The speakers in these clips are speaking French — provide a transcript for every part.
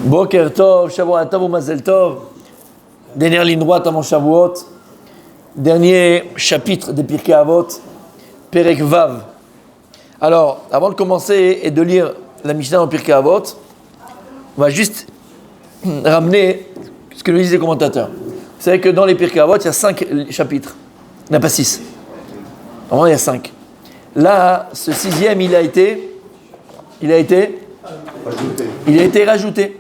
Boker Tov, Shavuot Tov ou Mazel Tov. Dernière ligne droite avant Shavuot. Dernier chapitre des Pirkei Avot, Perek Vav. Alors, avant de commencer et de lire la Mishnah dans Pirkei Avot, on va juste ramener ce que nous disent les commentateurs. Vous savez que dans les Pirkei Avot, il y a 5 chapitres. Il n'y en a pas 6. Normalement, il y a 5. Là, ce 6e, il a été rajouté.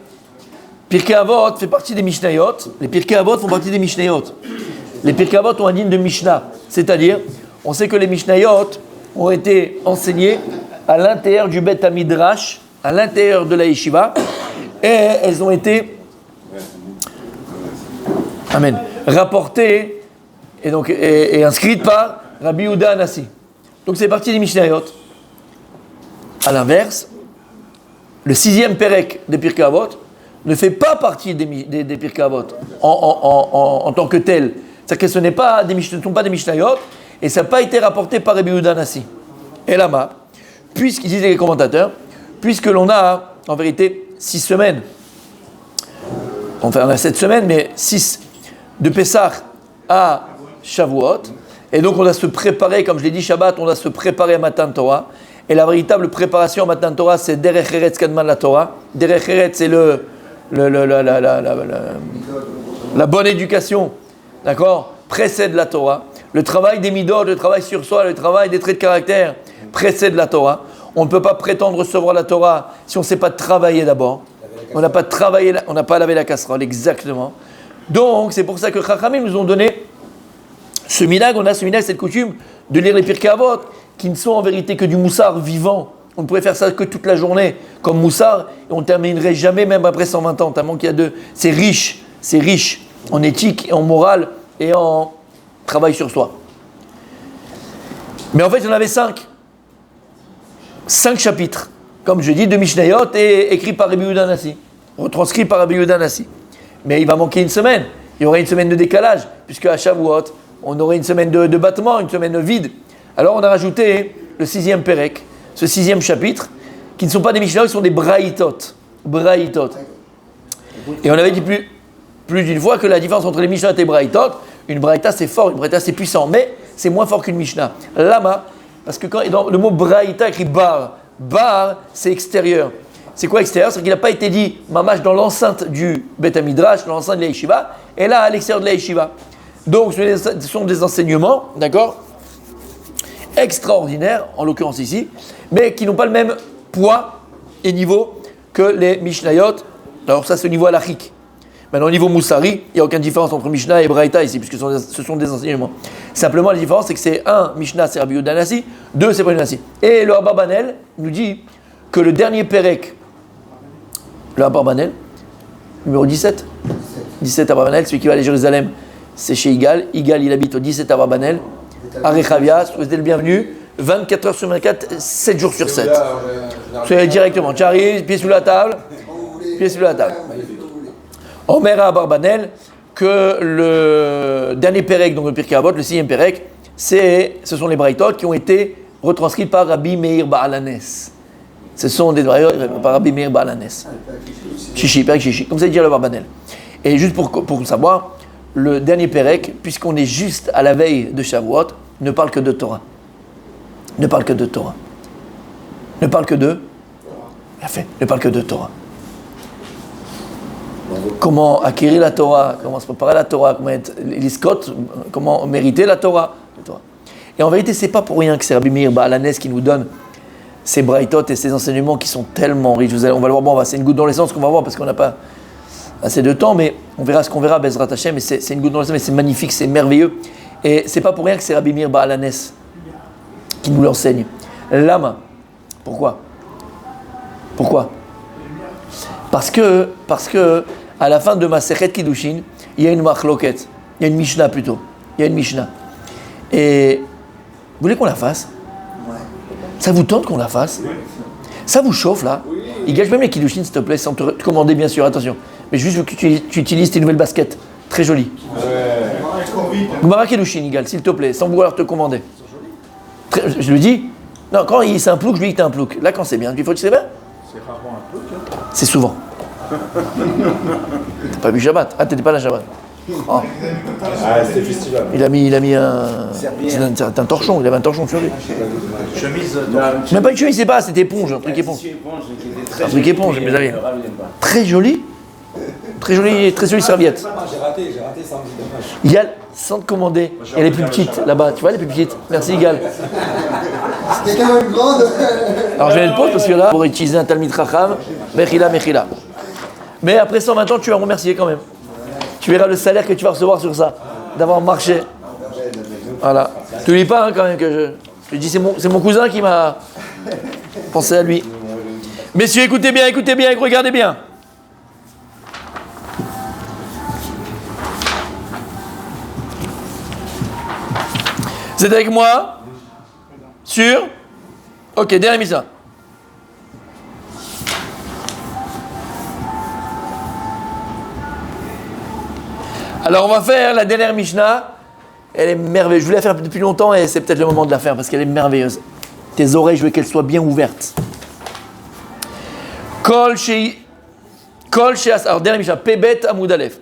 Pirkei Avot fait partie des Mishnayot. Les Pirkei Avot font partie des Mishnayot. Les Pirkei Avot ont un digne de Mishnah. C'est-à-dire, on sait que les Mishnayot ont été enseignés à l'intérieur du Bet HaMidrash, à l'intérieur de la Yeshiva, et elles ont été rapportées et inscrites par Rabbi Yehuda Hanassi. Donc c'est parti des Mishnayot. À l'inverse, le 6e Perek des Pirkei Avot ne fait pas partie des Pirkei Avot en tant que tel. C'est-à-dire que ce ne sont pas des Mishnayot et ça n'a pas été rapporté par Rabbi Yehuda Hanassi. Et là-bas, puisqu'ils disent les commentateurs, puisque l'on a en vérité 6 semaines, enfin on a 7 semaines, mais 6 de Pessah à Shavuot, et donc on doit se préparer, comme je l'ai dit Shabbat, on doit se préparer à Matan Torah, et la véritable préparation à Matan Torah, c'est Derech Eretz Kadman la Torah. Derech Eretz, c'est la bonne éducation, d'accord, précède la Torah. Le travail des midot, le travail sur soi, le travail des traits de caractère précède la Torah. On ne peut pas prétendre recevoir la Torah si on ne sait pas travailler d'abord. On n'a pas travaillé, on n'a pas lavé la casserole, exactement. Donc, c'est pour ça que Chachamim nous ont donné ce minhag. On a ce minhag, cette coutume de lire les Pirkei Avot, qui ne sont en vérité que du moussard vivant. On ne pourrait faire ça que toute la journée, comme moussard, et on ne terminerait jamais, même après 120 ans, tellement qu'il y a c'est riche en éthique, en morale et en travail sur soi. Mais en fait, il y en avait 5. 5 chapitres, comme je dis, de Mishnayot, et écrits par Rabbi Yehuda Hanassi, retranscrits par Rabbi Yehuda Hanassi. Mais il va manquer une semaine. Il y aurait une semaine de décalage, puisque à Shavuot, on aurait une semaine de battement, une semaine de vide. Alors on a rajouté le 6e Perek, ce 6e chapitre, qui ne sont pas des Mishnayot, qui sont des Braïtot. Et on avait dit plus d'une fois que la différence entre les Mishnayot et les Braïtot, une Braïta c'est fort, une Braïta c'est puissant, mais c'est moins fort qu'une Mishnah. Lama, parce que quand dans le mot Braïta écrit bar c'est extérieur. C'est quoi extérieur? C'est qu'il n'a pas été dit mamash dans l'enceinte du Bet HaMidrash, dans l'enceinte de la Yeshiva, et là à l'extérieur de la Yeshiva. Donc ce sont des enseignements, d'accord, extraordinaires, en l'occurrence ici, mais qui n'ont pas le même poids et niveau que les Mishnayot. Alors ça c'est au niveau halachique. Maintenant au niveau Moussari, il n'y a aucune différence entre Mishnah et Braïta ici, puisque ce sont des enseignements. Simplement la différence c'est que c'est Mishnah c'est Rabbi Yehuda Hanassi, 2 c'est Rabbi Hanassi. Et le Abarbanel nous dit que le dernier Perek, le Abarbanel, numéro 17 Abarbanel, celui qui va aller à Jérusalem, c'est chez Igal, il habite au 17 Abarbanel, à Rechavia, souhaitez le bienvenu, 24 heures sur 24, 7 jours sur 7. Soyez directement, tu arrives, pied sous la table. Omer à Abarbanel, que le dernier Perek, donc le Pirkei Avot, le 6e Perek, ce sont les Braïtot qui ont été retranscrits par Rabbi Meir Baal Hanes. Ce sont des Braïtot par Rabbi Meir Baal Hanes. Perek Shishi, comme ça dit le Abarbanel. Et juste pour savoir, le dernier Perek, puisqu'on est juste à la veille de Shavuot, ne parle que de Torah. Ne parle que de Torah. Comment acquérir la Torah, comment se préparer à la Torah, comment être l'iskot, comment mériter la Torah. Et en vérité, c'est pas pour rien que c'est Rabbi Meir Baal Hanes qui nous donne ces braïtot et ces enseignements qui sont tellement riches. On va le voir, c'est une goutte dans l'essence qu'on va voir parce qu'on n'a pas assez de temps, mais on verra ce qu'on verra, Bezrat Hashem, mais c'est une goutte dans l'essence, mais c'est magnifique, c'est merveilleux. Et c'est pas pour rien que c'est Rabbi Meir Baal Hanes qui nous l'enseigne. Lama. Pourquoi Parce que à la fin de Masechet Kiddushin, il y a une machloket, il y a une Mishnah plutôt. Et vous voulez qu'on la fasse? Ça vous tente qu'on la fasse? Ça vous chauffe là? Il gâche même les Kiddushin s'il te plaît, sans te commander bien sûr, attention. Mais juste que tu utilises tes nouvelles baskets, très jolies. Gmara Kiddushin, Igal, s'il te plaît, sans vouloir te commander. Je lui dis, non, quand c'est un plouk, je lui dis que t'es un plouk. Là, quand c'est bien, il faut que tu sais bien. C'est rarement un plouk. C'est souvent. T'as pas vu Shabbat? Ah, t'étais pas là Shabbat. Oh. C'était le festival. Il a mis un... C'est un torchon, il avait un torchon sur lui. Chemise. Même pas une chemise, c'est pas, c'était éponge, un truc éponge. Un truc éponge, mes amis. Très joli. Très jolie serviette. J'ai raté samedi, dommage. Il y a, sans te commander, elle est plus petite là-bas, tu vois, elle est plus petite. Merci, Igal. C'était quand même grande. Alors je vais le pose parce que là, pour utiliser un Talmid Chacham, Mechila. Mais après 120 ans, tu vas remercier quand même. Tu verras le salaire que tu vas recevoir sur ça, d'avoir marché. Voilà. Tu n'oublies pas hein, quand même que je dis, c'est mon cousin qui m'a pensé à lui. Messieurs, écoutez bien, regardez bien. Vous êtes avec moi? Sûr? Ok, dernière mise. Alors on va faire la dernière Mishnah. Elle est merveilleuse. Je voulais la faire depuis longtemps et c'est peut-être le moment de la faire parce qu'elle est merveilleuse. Tes oreilles, je veux qu'elles soient bien ouvertes. Alors dernière Mishnah. Pebet Amud Aleph.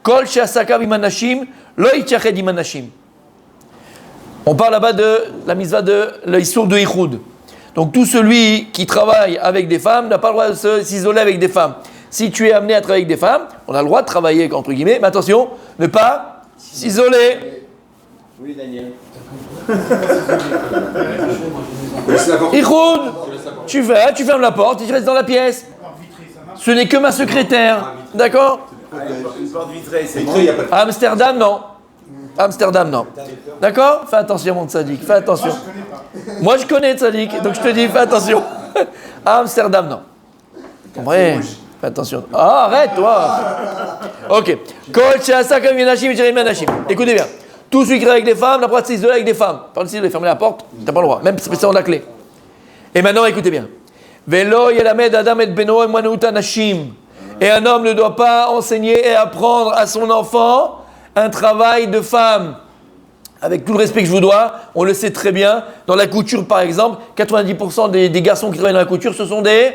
Kol she'asaka b'imanashim lo yitched imanashim. On parle là-bas de la mitzvah de l'issour de Ichoud. Donc tout celui qui travaille avec des femmes n'a pas le droit de s'isoler avec des femmes. Si tu es amené à travailler avec des femmes, on a le droit de travailler entre guillemets, mais attention, ne pas s'isoler. Oui, Daniel. Ichoud, tu fermes la porte et tu restes dans la pièce. Ce n'est que ma secrétaire, d'accord? Une porte vitrée, c'est Amsterdam, non. D'accord? Fais attention, mon tzaddik, fais attention. Moi, je connais tzaddik, donc je te dis, fais attention. Amsterdam, non. Ouais, fais attention. Ah, arrête, toi. Ok. Écoutez bien. Tout celui qui travaille avec des femmes n'a pas le droit de s'isoler avec des femmes. Par exemple, si vous fermer la porte, t'as pas le droit. Même spécialement la clé. Et maintenant, écoutez bien. Et un homme ne doit pas enseigner et apprendre à son enfant un travail de femme. Avec tout le respect que je vous dois, on le sait très bien. Dans la couture, par exemple, 90% des garçons qui travaillent dans la couture, ce sont des...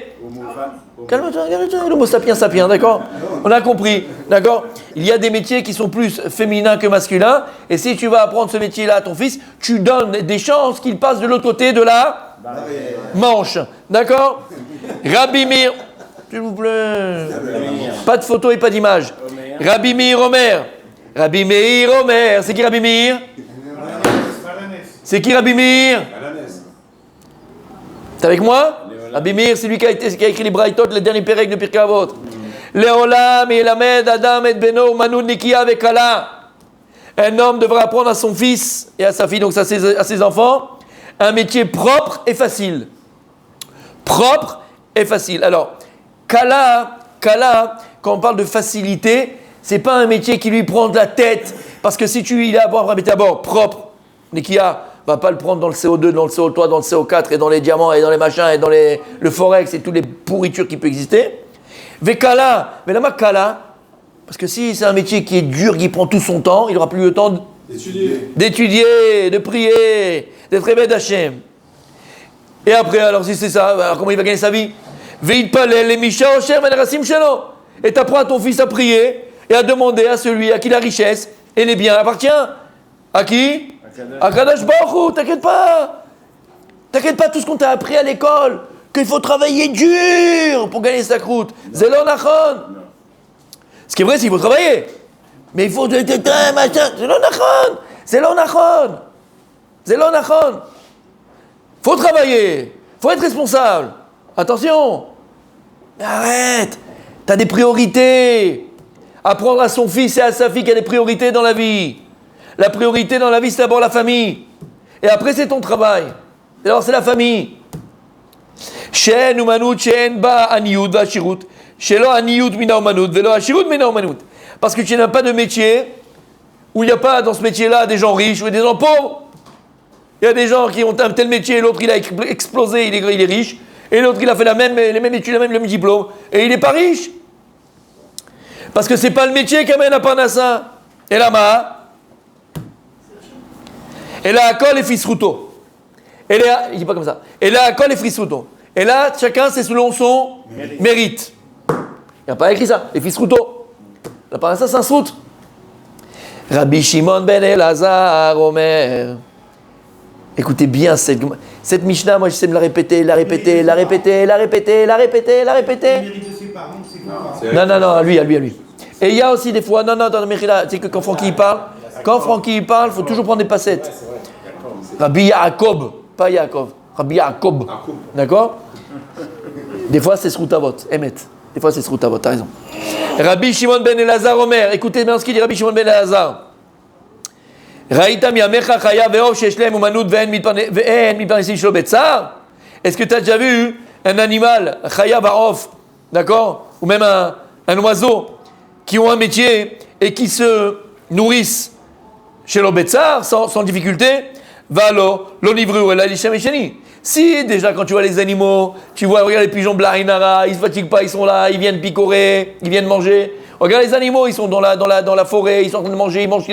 Calme-toi, l'homo sapiens, d'accord? On a compris, d'accord? Il y a des métiers qui sont plus féminins que masculins. Et si tu vas apprendre ce métier-là à ton fils, tu donnes des chances qu'il passe de l'autre côté de la manche. D'accord? Rabbi Meir, s'il vous plaît. Pas de photo et pas d'image. Rabbi Meir Omer. Rabbi Meir Omer. C'est qui Rabbi Meir? C'est qui Rabbi Meir? T'es avec moi? Rabbi Meir, c'est lui qui a écrit les Braïtot, les derniers pérèques de Pirkei Avot. Leolam yelamed Adam et Beno Manud Nikia Vekala. Un homme devra apprendre à son fils et à sa fille, donc à ses enfants, un métier propre et facile. Propre et facile. Alors, Kala, quand on parle de facilité, c'est pas un métier qui lui prend de la tête. Parce que si il a un métier d'abord propre, Nikia va pas le prendre dans le CO2, dans le CO3, dans le CO4 et dans les diamants et dans les machins et dans le forex et toutes les pourritures qui peuvent exister. Vekala, mais là-bas Kala, parce que si c'est un métier qui est dur, qui prend tout son temps, il n'aura plus le temps d'étudier, de prier, d'être Ebed Hashem. Et après, alors si c'est ça, alors comment il va gagner sa vie? Veitpalel les Misha Osher Menerasim Shelo. Et t'apprends à ton fils à prier et à demander à celui à qui la richesse et les biens appartient. À qui? À Kadosh Baruch Hu, t'inquiète pas. T'inquiète pas tout ce qu'on t'a appris à l'école, qu'il faut travailler dur pour gagner sa croûte. Zelo Nachon. Ce qui est vrai, c'est qu'il faut travailler. Mais il faut... Zelo Nachon. Faut travailler. Faut être responsable. Attention. Arrête. T'as des priorités. Apprendre à son fils et à sa fille qu'il y a des priorités dans la vie. La priorité dans la vie, c'est d'abord la famille. Et après, c'est ton travail. Et alors, c'est la famille. Shen umanut, shen ba aniyut va shirut. Shelo aniyut mina umanut, velo ashirut mina umanut. Parce que tu n'as pas de métier où il n'y a pas dans ce métier-là des gens riches ou des gens pauvres. Il y a des gens qui ont un tel métier, l'autre il a explosé, il est riche. Et l'autre il a fait les mêmes études, le même diplôme. Et il n'est pas riche. Parce que ce n'est pas le métier qui amène à Parnassa. Et la ma. Et là, Akol et Fisruto. Et là, il dit pas comme ça. Et là, Akol et Fisruto. Et là, chacun, c'est selon son mérite. Il n'y a pas écrit ça. Les fils Routo. La parnassa, c'est un srout. Rabbi Shimon ben Elazar Omer. Écoutez bien cette Mishnah, moi j'essaie de la répéter. Non, à lui. Et il y a aussi des fois, non, Mechila, tu sais que quand Francky parle, il faut toujours prendre des passettes. Rabbi Yaakov, pas Yaakov, Rabbi Yaakov. D'accord? Des fois c'est Sroutavot, Emet. Des fois c'est Sroutavot, t'as raison. Rabbi Shimon ben Elazar Omer, écoutez bien ce qu'il dit Rabbi Shimon ben Elazar. Est-ce que tu as déjà vu un animal, chaya baof, d'accord, ou même un oiseau qui ont un métier et qui se nourrissent chez l'obetsar sans difficulté? Si déjà quand tu vois les animaux, tu vois, regarde les pigeons blainara, ils se fatiguent pas, ils sont là, ils viennent picorer, ils viennent manger. Regarde les animaux, ils sont dans la forêt, ils sont en train de manger, ils mangent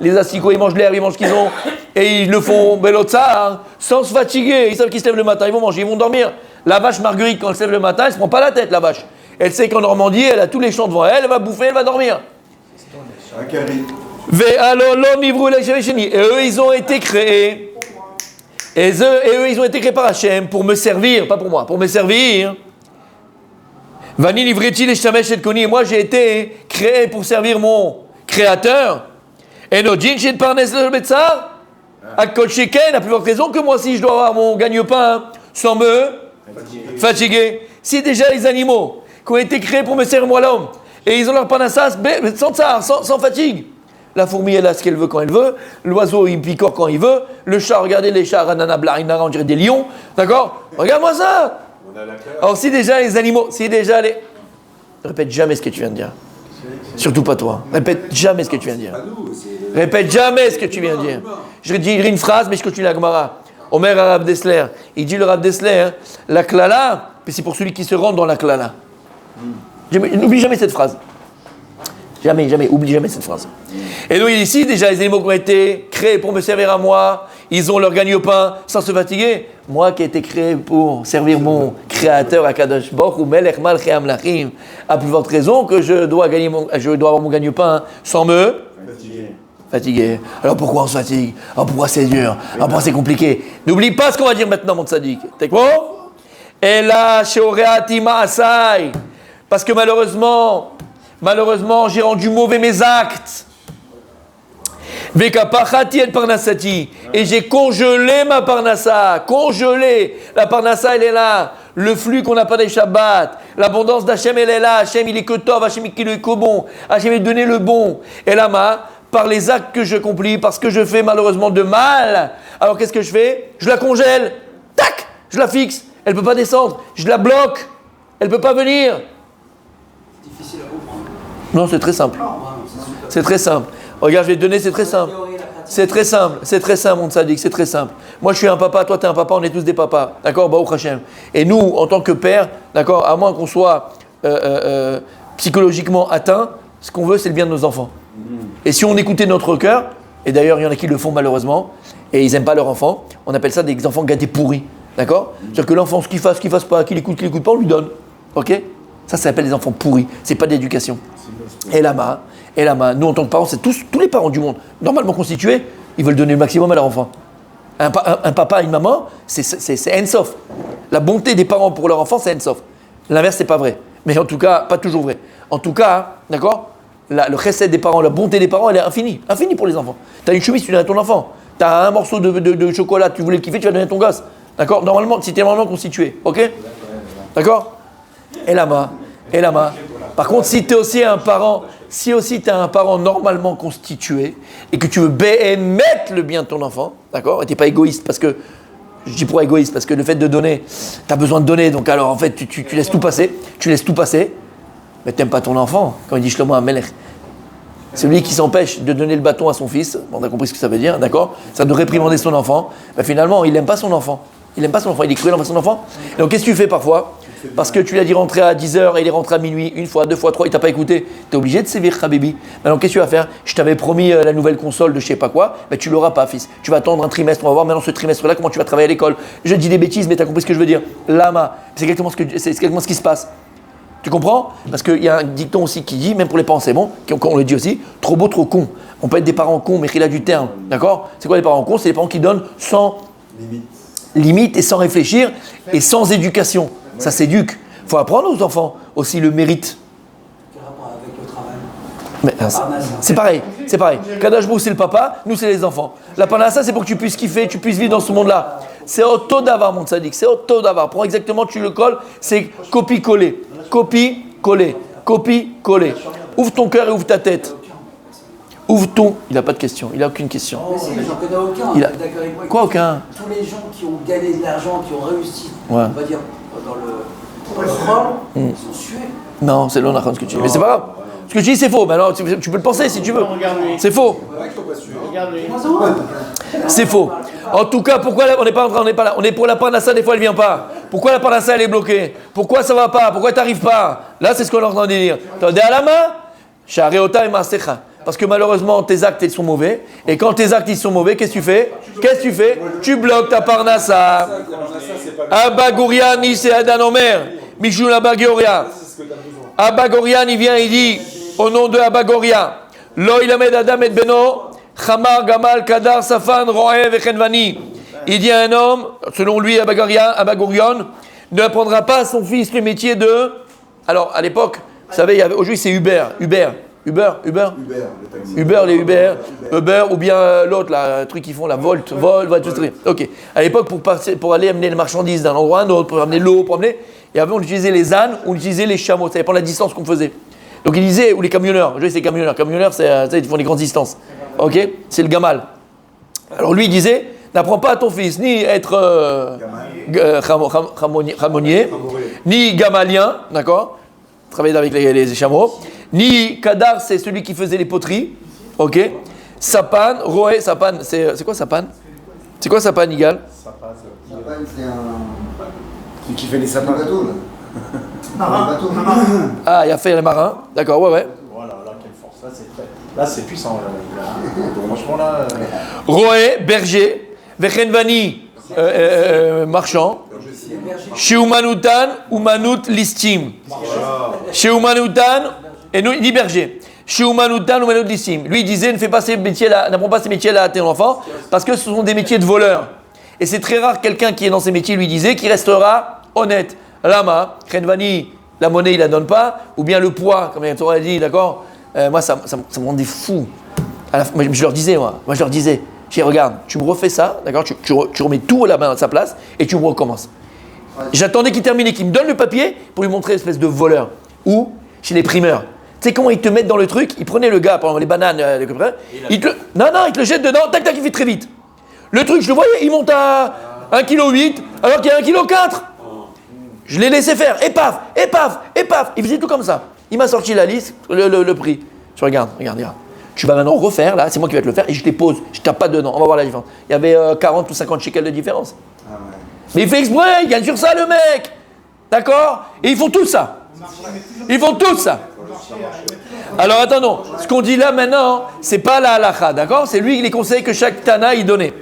les asticots, ils mangent l'herbe, ils mangent ce qu'ils ont. Et ils le font belotsar, sans se fatiguer. Ils savent qu'ils se lèvent le matin, ils vont manger, ils vont dormir. La vache Marguerite, quand elle se lève le matin, elle se prend pas la tête, la vache. Elle sait qu'en Normandie, elle a tous les champs devant elle, elle va bouffer, elle va dormir. Et eux, ils ont été créés. Et eux, ils ont été créés par Hachem pour me servir, pas pour moi, pour me servir. Vani livreti les shamesh et koni. Moi, j'ai été créé pour servir mon créateur. Et no djin chez parnes le betzar. À kol sheken, à plus forte raison que moi, si je dois avoir mon gagne-pain sans me fatiguer. Si déjà les animaux qui ont été créés pour me servir moi l'homme, et ils ont leur panassas sans fatigue. La fourmi, elle a ce qu'elle veut quand elle veut. L'oiseau, il picore quand il veut. Le chat, regardez les chats, ranana, blainara, on dirait des lions. D'accord? Regarde-moi ça! Alors, si déjà les animaux, répète jamais ce que tu viens de dire. Surtout pas toi. Répète jamais ce que tu viens de dire. Répète jamais ce que tu viens de dire. Je dirai une phrase, mais je continue la Gemara. Omer Rav Dessler. Il dit le Rav Dessler, la klala, c'est pour celui qui se rend dans la klala. N'oublie jamais cette phrase. Jamais, oublie jamais cette phrase. Et donc ici, déjà, les animaux qui ont été créés pour me servir à moi, ils ont leur gagne-pain sans se fatiguer. Moi qui ai été créé pour servir mon créateur Akadosh Baruch Hu Melech Malchei Amlachim, à plus forte raison que je dois avoir mon gagne-pain sans me fatiguer. Alors pourquoi on se fatigue? Alors pourquoi c'est dur? Alors pourquoi c'est compliqué? N'oublie pas ce qu'on va dire maintenant, mon tzaddik. T'es quoi? Et là, Sheoreati Ma'asai. Parce que malheureusement, j'ai rendu mauvais mes actes. Vekapachati et parnassati. Et j'ai congelé ma parnassa. Congelé. La parnassa, elle est là. Le flux qu'on n'a pas des Shabbat. L'abondance d'Hachem, elle est là. Hachem, il est que tov. Hachem, il est que bon. Hachem, il donné le bon. Et là, par les actes que je accomplis, parce que je fais malheureusement de mal, alors qu'est-ce que je fais? Je la congèle. Tac! Je la fixe. Elle ne peut pas descendre. Je la bloque. Elle ne peut pas venir. Difficile à comprendre. Non, c'est très simple. C'est très simple. Regarde, je vais te donner, c'est très simple. C'est très simple, mon tzaddik, c'est très simple. Moi, je suis un papa, toi, tu es un papa, on est tous des papas. D'accord? Baruch Hashem. Et nous, en tant que père, d'accord, à moins qu'on soit psychologiquement atteint, ce qu'on veut, c'est le bien de nos enfants. Et si on écoutait notre cœur, et d'ailleurs, il y en a qui le font malheureusement, et ils n'aiment pas leur enfant, on appelle ça des enfants gâtés pourris. D'accord? C'est-à-dire que l'enfant, ce qu'il fasse pas, qu'il écoute pas, on lui donne. Ok? Ça s'appelle des enfants pourris. C'est pas d'éducation. Et là-bas, nous en tant que parents, c'est tous les parents du monde, normalement constitués, ils veulent donner le maximum à leur enfant. Un papa et une maman, c'est Ensof. La bonté des parents pour leur enfant, c'est Ensof. L'inverse, c'est pas vrai. Mais en tout cas, pas toujours vrai. En tout cas, d'accord, le chesed des parents, la bonté des parents, elle est infinie. Infinie pour les enfants. Tu as une chemise, tu donnes à ton enfant. Tu as un morceau de chocolat, tu voulais le kiffer, tu vas donner à ton gosse. D'accord? Normalement, si tu es normalement constitué. Ok? D'accord? Et là-bas. Par contre, si tu es aussi un parent normalement constitué et que tu veux mettre le bien de ton enfant, d'accord, et tu n'es pas égoïste parce que, je dis pourquoi égoïste, parce que le fait de donner, tu as besoin de donner, donc alors en fait tu laisses tout passer, mais tu n'aimes pas ton enfant, quand il dit Shlomo HaMelech. Celui qui s'empêche de donner le bâton à son fils, on a compris ce que ça veut dire, d'accord, ça de réprimander son enfant, ben finalement il n'aime pas son enfant. Il est cruel envers son enfant. Et donc qu'est-ce que tu fais parfois? Parce que tu lui as dit rentrer à 10h et il est rentré à minuit, une fois, deux fois, trois, il t'a pas écouté. Tu es obligé de sévir Habibi. Maintenant qu'est-ce que tu vas faire? Je t'avais promis la nouvelle console de je sais pas quoi, mais tu l'auras pas, fils. Tu vas attendre un trimestre, on va voir maintenant ce trimestre-là comment tu vas travailler à l'école. Je dis des bêtises, mais tu as compris ce que je veux dire. Lama, c'est exactement ce qui se passe. Tu comprends? Parce qu'il y a un dicton aussi qui dit, même pour les parents c'est bon, on le dit aussi, trop beau, trop con. On peut être des parents cons, mais qu'il a du terme, d'accord? C'est quoi les parents cons? C'est les parents qui donnent sans limite et sans réfléchir et sans éducation. Ça s'éduque. Il faut apprendre aux enfants aussi le mérite. Quel rapport avec le travail? Mais, c'est pareil, c'est pareil. Kadosh Baruch Hu, c'est le papa, nous c'est les enfants. La parnassa, c'est pour que tu puisses kiffer, tu puisses vivre dans ce monde-là. C'est auto d'avar, mon tzaddik, c'est auto d'avar. Prends exactement, tu le colles, c'est copie-coller. Copie-coller. Copie-coller. Ouvre ton cœur et ouvre ta tête. Ouvre ton. Il n'a pas de question, il n'a aucune question. Mais si, mais j'en connais aucun. Il a- T'es d'accord avec moi? Quoi, aucun? Tous les gens qui ont gagné de l'argent, qui ont réussi, Ouais. on va dire, dans le rôle, ils sont sués. Non, c'est l'on ce que tu dis. Mais c'est pas grave. Ce que tu dis, c'est faux. Mais alors, tu peux le penser si tu veux. C'est faux. C'est faux. En tout cas, pourquoi on n'est pas là? On est pour la parnassa, des fois elle vient pas. Pourquoi la parnassa elle est bloquée? Pourquoi ça va pas? Pourquoi t'arrives pas? Là, c'est ce qu'on est en train de dire. T'as à la main? Shareota et Masecha. Parce que malheureusement, tes actes ils sont mauvais. Et quand tes actes ils sont mauvais, qu'est-ce que tu fais? Tu bloques ta parnassa. Abba Gourian, c'est Adan Omer. Michou Abba Gourian. Abba Gourian, il vient, il dit, au nom de Abba Gourian, Lo ilamed Adam et Beno, Chamar, Gamal, Kadar, Safan, Roé, Vechenvani. Il dit à un homme, selon lui, Abba Gourian, ne apprendra pas à son fils le métier de. Alors, à l'époque, vous savez, aujourd'hui c'est Uber, les Uber, ou bien l'autre, là, le truc qu'ils font, la Volt, tout ça. Ok. À l'époque, pour aller amener les marchandises d'un endroit à un autre, pour amener l'eau, et avant on utilisait les ânes, on utilisait les chameaux, ça dépend de la distance qu'on faisait. Donc il disait, ou les camionneurs, je sais, camionneurs, ils font des grandes distances. Ok. C'est le gamal. Alors lui, il disait, n'apprends pas à ton fils ni être ramonier, ni gamalien, d'accord, travailler avec les chameaux, ni kadar, c'est celui qui faisait les poteries, ok. Sapan, roé, sapan, c'est quoi sapan? C'est quoi sapan, Igal? Sapan, c'est un. Celui qui fait les sapins. Un bateau, là. Un bateau. Ah, il a fait les marins, d'accord, ouais. Voilà, là, quelle force. Là, c'est très. Là, c'est puissant. Franchement, là. Roé, berger, Vechenvani, marchand, chez Umanutan, Umanut listim. Chez Umanutan, et nous, il dit berger. Chez Umanutan, Umanut listim. Lui, il disait, n'apprends pas ces métiers-là à tes enfants, parce que ce sont des métiers de voleurs. Et c'est très rare quelqu'un qui est dans ces métiers, lui disait, qui restera honnête. Lama, Krenvani, la monnaie, il la donne pas, ou bien le poids, comme il t'aurait dit, d'accord. Moi, ça me rendait fou. Je leur disais, je dis, regarde, tu me refais ça, d'accord, tu remets tout là-bas à sa place, et tu me recommences. J'attendais qu'il termine et qu'il me donne le papier pour lui montrer une espèce de voleur. Ou chez les primeurs. Tu sais comment ils te mettent dans le truc? Ils prenaient le gars, par exemple, les bananes, ils te le jettent dedans, tac, il fait très vite. Le truc, je le voyais, il monte à 1,8 kg, alors qu'il y a 1,4 kg. Je l'ai laissé faire, et paf. Il faisait tout comme ça. Il m'a sorti la liste, le prix. Je regarde. Tu vas maintenant refaire, là, c'est moi qui vais te le faire, et je dépose, je tape pas dedans, on va voir la différence. Il y avait 40 ou 50 shekels de différence. Ah ouais. Mais il fait exprès, il gagne sur ça le mec. D'accord? Et ils font tout ça. Alors attendons, ce qu'on dit là maintenant, c'est pas la halakha, d'accord? C'est lui les conseils que chaque Tana y donnait.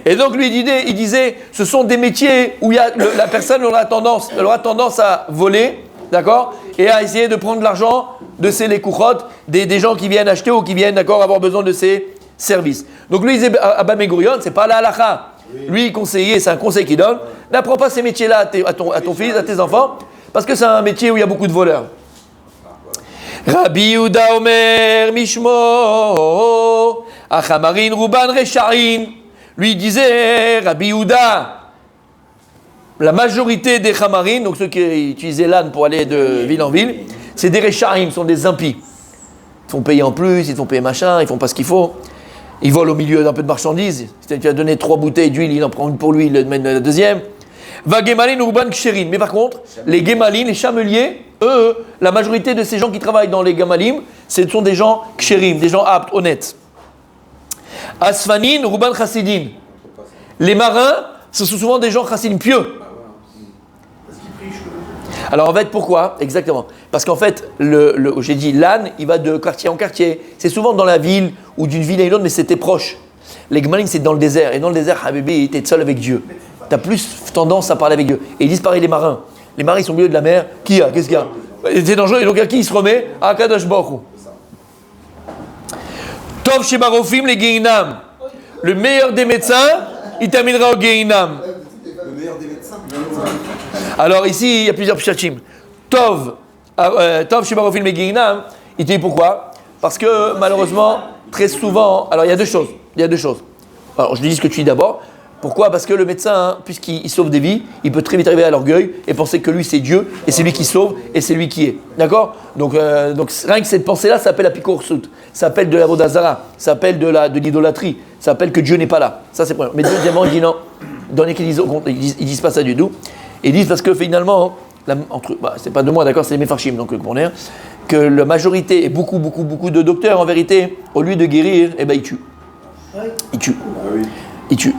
Et donc lui il disait, ce sont des métiers où la personne aura tendance à voler, d'accord? Et à essayer de prendre de l'argent de ces lekouchot, des gens qui viennent acheter ou qui viennent, d'accord, avoir besoin de ces services. Donc lui il disait, Abba Megourion, c'est pas la halakha. Lui, conseiller, c'est un conseil qu'il donne. N'apprends pas ces métiers-là à ton fils, à tes enfants, parce que c'est un métier où il y a beaucoup de voleurs. Rabbi Yehuda Omer Mishmo Achamarin Ruban Recharin. Lui disait, Rabbi Yehuda, la majorité des Chamarin, donc ceux qui utilisaient l'âne pour aller de ville en ville, c'est des Recharim, sont des impies. Ils font payer en plus, ils font payer machin, ils font pas ce qu'il faut. Ils volent au milieu d'un peu de marchandises. Si tu as donné 3 bouteilles d'huile, il en prend une pour lui, il le mène la deuxième. Va Gemalin ou Ruban Ksherin. Mais par contre, les Gemalin, les chameliers, eux, la majorité de ces gens qui travaillent dans les Gemalim, ce sont des gens Ksherim, des gens aptes, honnêtes. Asfanin, Ruban Chassidim. Les marins, ce sont souvent des gens Chassidim pieux. Alors en fait, pourquoi? Exactement. Parce qu'en fait, j'ai dit, l'âne, il va de quartier en quartier. C'est souvent dans la ville ou d'une ville à une autre, mais c'était proche. Les Gemalim, c'est dans le désert. Et dans le désert, Habibi, tu es seul avec Dieu. Tu as plus tendance à parler avec Dieu. Et ils disent pareil les marins. Les marins, ils sont au milieu de la mer. Qu'est-ce qu'il y a? C'est dangereux. Et donc à qui il se remet? À Kadosh Baruch Hu. Tov Shebarofim les Geinam. Le meilleur des médecins, il terminera au Geinam. Le meilleur des médecins. Alors ici, il y a plusieurs pshachim. Tov Shebarofim les Geinam, il te dit pourquoi? Parce que malheureusement, très souvent, alors il y a deux choses. Alors je dis ce que tu dis d'abord. Pourquoi? Parce que le médecin, hein, puisqu'il sauve des vies, il peut très vite arriver à l'orgueil et penser que lui c'est Dieu et c'est lui qui sauve et c'est lui qui est. D'accord? Donc rien que cette pensée-là, ça s'appelle la pikorsut, ça s'appelle de la vodazara, ça s'appelle de l'idolâtrie, ça s'appelle que Dieu n'est pas là. Ça c'est le premier. Mais deuxièmement, il dit non. Dans lesquels ils disent pas ça du tout. Ils disent parce que finalement, c'est pas de moi, d'accord, c'est les Mefarshim, donc pour dire que la majorité et beaucoup de docteurs en vérité, au lieu de guérir, eh ben ils tuent. Ils tuent. Ils tuent.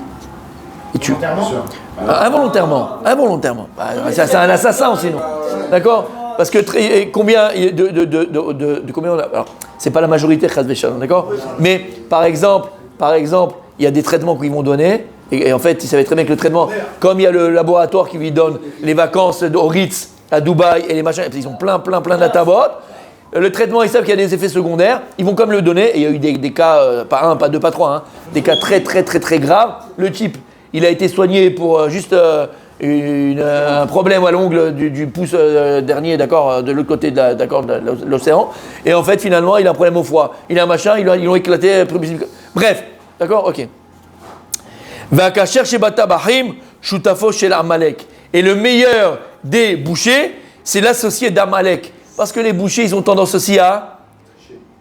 Involontairement. C'est un assassin sinon. D'accord? Parce que combien combien on a. Alors, c'est pas la majorité, d'accord? Mais par exemple, il y a des traitements qu'ils vont donner. Et en fait, ils savaient très bien que le traitement, comme il y a le laboratoire qui lui donne les vacances au Ritz, à Dubaï et les machins, ils ont plein de tabot. Le traitement, ils savent qu'il y a des effets secondaires. Ils vont comme le donner. Et il y a eu des cas, pas un, pas deux, pas trois, hein, des cas très graves. Le type, il a été soigné pour juste un problème à l'ongle du pouce dernier, d'accord, de l'autre côté de l'océan. Et en fait, finalement, il a un problème au foie. Il a un machin, ils l'ont éclaté. Bref, d'accord, ok. Et le meilleur des bouchers, c'est l'associé d'Amalek. Parce que les bouchers, ils ont tendance aussi à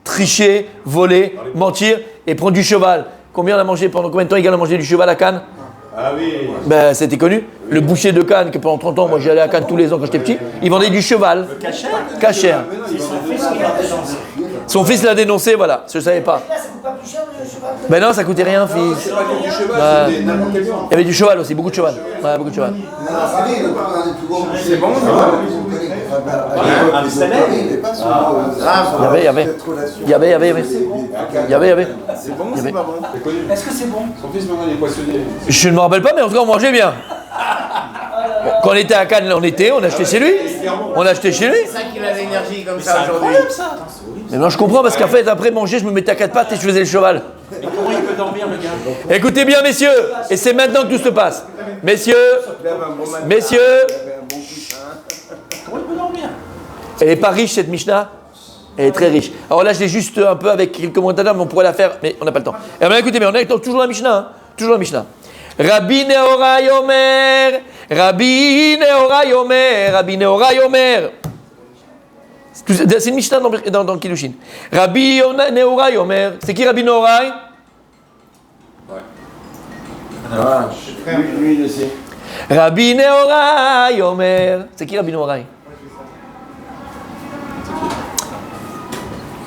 tricher, voler, mentir et prendre du cheval. Combien on a mangé, pendant combien de temps il a mangé du cheval à Cannes? Ah oui. Ben, c'était connu. Le boucher de Cannes, que pendant 30 ans, moi j'y allais à Cannes tous les ans quand j'étais petit, il vendait du cheval. Cachère. Son fils l'a dénoncé, voilà. Je ne savais pas. Là, ça coûte pas plus cher le cheval. Ben non, ça coûtait rien, fils. C'est pas que du cheval, c'est n'importe quel viande. Il y avait du cheval aussi, beaucoup de cheval. Ouais, beaucoup de cheval. C'est bon, Il y avait. C'est bon, c'est pas bon. Est-ce que c'est bon? Son fils maintenant il est poissonnier. Je ne me rappelle pas, mais en tout cas, on mangeait bien. Quand on était à Cannes, on achetait chez lui. C'est ça qu'il a l'énergie comme ça aujourd'hui. Mais non, je comprends parce qu'en fait, après manger, je me mettais à quatre pattes et je faisais le cheval. Mais comment il peut dormir le gars? Écoutez bien, messieurs, et c'est maintenant que tout se passe. Messieurs, Comment il peut dormir? elle n'est pas riche cette Mishnah. Elle est très riche. Alors là, je l'ai juste un peu avec quelques commentateurs, mais on pourrait la faire, mais on n'a pas le temps. Eh bien, écoutez, mais on est toujours la Mishnah. Hein, toujours la Mishnah. Rabbi Nehorai Omer. C'est une Mishnah dans Kiddushin. Rabbi Nehorai Omer. C'est qui Rabbi Nehorai? Lui, il le sait. Rabbi Nehorai Omer. C'est qui Rabbi Nehorai?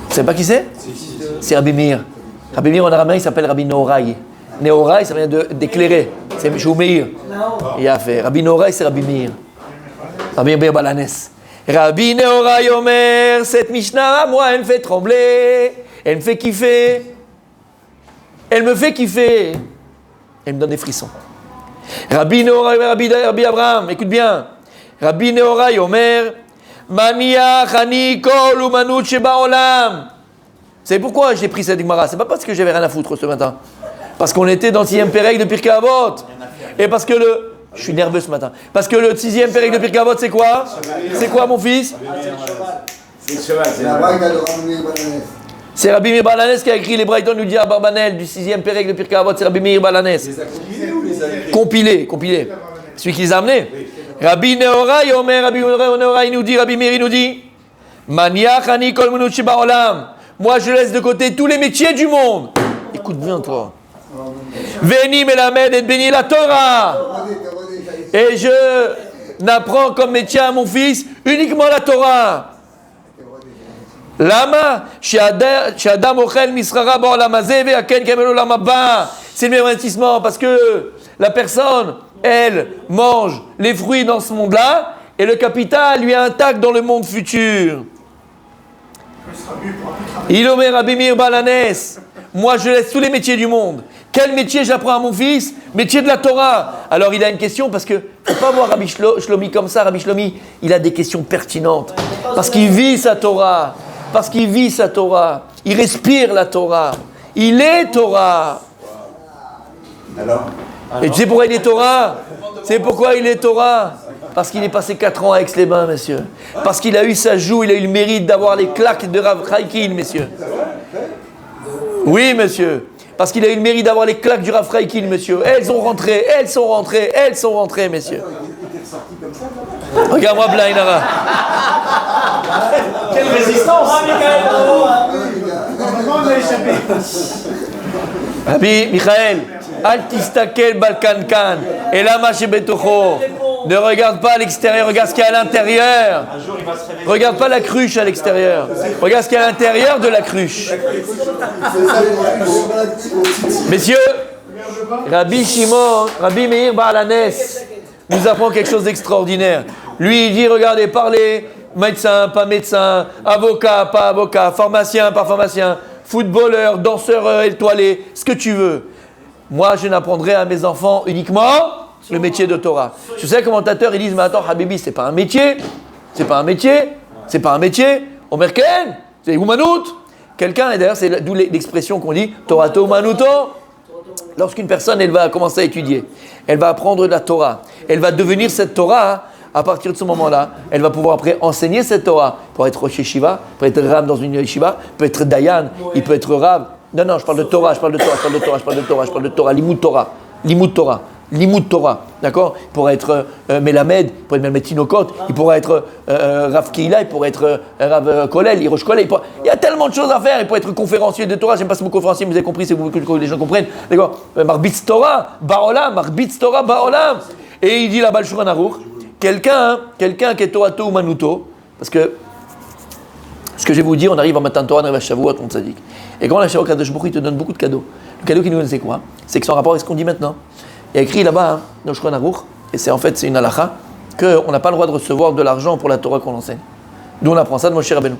Tu sais pas qui c'est? C'est Rabbi Meir. Rabbi Meir en araméen il s'appelle Rabbi Nehorai. Nehorai ça vient d'éclairer. C'est Shoumeir. Il a fait. Rabbi Nehorai c'est Rabbi Meir. Rabbi Meir Balanes. Rabbi Nehorai Omer, cette Mishnah, moi, elle me fait trembler. Elle me fait kiffer. Elle me donne des frissons. Rabbi Nehorai, Rabbi Abraham, écoute bien. Rabbi Nehorai Omer, Maniach ani kol umanut shebaolam. Vous savez pourquoi j'ai pris cette Gemara? C'est pas parce que j'avais rien à foutre ce matin. Parce qu'on était dans le 6e Pérec de Pirkei Avot. Et parce que je suis nerveux ce matin. Parce que le 6e Pérec de Pirkei Avot, c'est quoi? C'est quoi, mon fils? C'est le cheval, c'est La vague de Rabbi Balanes. C'est Rabbi Meir Balanes qui a écrit les Brighton nous dit à Barbanel du 6e Pérec de Pirkei Avot. C'est Rabbi Meir Balanes. Les a compilés ou les a écrits? Compilé. Celui qui les a amenés. Rabbi Nehorai Omer, Rabbi Nehorai nous dit, Rabbi Meir nous dit, Maniach ani kol munut shebaolam. Moi, je laisse de côté tous les métiers du monde. Écoute bien, toi. Veni melamed et béni la Torah. Et je n'apprends comme métier à mon fils uniquement la Torah. Lama, she'adam ochel misrara ba'olam hazeh ve'yaken kamel olam haba. C'est le meilleur investissement parce que la personne, elle, mange les fruits dans ce monde-là et le capital lui est intact dans le monde futur. Il omer Rabbi Meir Balanes. Moi, je laisse tous les métiers du monde. Quel métier j'apprends à mon fils? Métier de la Torah. Alors, il a une question parce que faut pas voir Rabbi Shlomi comme ça. Rabbi Shlomi, il a des questions pertinentes. Parce qu'il vit sa Torah. Parce qu'il vit sa Torah. Il respire la Torah. Il est Torah. Alors Et tu sais pourquoi il est Torah? C'est pourquoi il est Torah? Parce qu'il est passé 4 ans à Aix-les-Bains, messieurs. Parce qu'il a eu sa joue, il a eu le mérite d'avoir les claques de Rav Chaikin, messieurs. Oui, monsieur. Parce qu'il a eu le mérite d'avoir les claques du Rav Chaikin, messieurs. Elles sont rentrées, messieurs. Regarde-moi, Blainara. Quelle résistance! Comment on a échappé? Rabbi Michael, Al tistakel balkankan, et la betocho. Ne regarde pas à l'extérieur, regarde ce qu'il y a à l'intérieur. Un jour, il va se réveiller. Regarde pas la cruche à l'extérieur. Regarde ce qu'il y a à l'intérieur de la cruche. Messieurs, Rabbi Meir Baalanes nous apprend quelque chose d'extraordinaire. Lui, il dit, regardez, parlez, médecin, pas médecin, avocat, pas avocat, pharmacien, pas pharmacien, footballeur, danseur étoilé, ce que tu veux. Moi, je n'apprendrai à mes enfants uniquement le métier de Torah. Je sais, les commentateurs, ils disent, mais attends, Habibi, c'est pas un métier. Omer Ken, c'est Umanout. Quelqu'un, et d'ailleurs, c'est d'où l'expression qu'on dit, Torato Umanuto. Lorsqu'une personne, elle va commencer à étudier, elle va apprendre de la Torah, elle va devenir cette Torah. À partir de ce moment-là, elle va pouvoir après enseigner cette Torah. Pour être Rosh Yeshiva, pour être Rav dans une Yeshiva, peut être Dayan, il peut être Rav. Non, je parle de Torah, Limud Torah, d'accord? Il pourrait être Melamed, il pourrait être Melamed Tinokot, il pourrait être Rav Kehila, il pourrait être Rav Kolel, Hirosh Kolel, il y a tellement de choses à faire, il pourrait être conférencier de Torah, j'aime pas ce mot conférencier, mais vous avez compris, c'est que les gens comprennent, d'accord? Marbitz Torah, Baolam, et il dit là-bas le Shulchan Aruch, quelqu'un qui est Torato ou Manuto, parce que ce que je vais vous dire, on arrive en matin Torah, on arrive à Shavuot, on tzadik. Et quand la Shavuot, Kadosh Baruch Hu, il te donne beaucoup de cadeaux. Le cadeau qu'il nous donne, c'est quoi? C'est que son rapport avec ce qu'on dit maintenant. Il y a écrit là-bas, dans le Shulchan Aruch, et c'est une halakha, qu'on n'a pas le droit de recevoir de l'argent pour la Torah qu'on enseigne. D'où on apprend ça de Moshe Rabbeinu.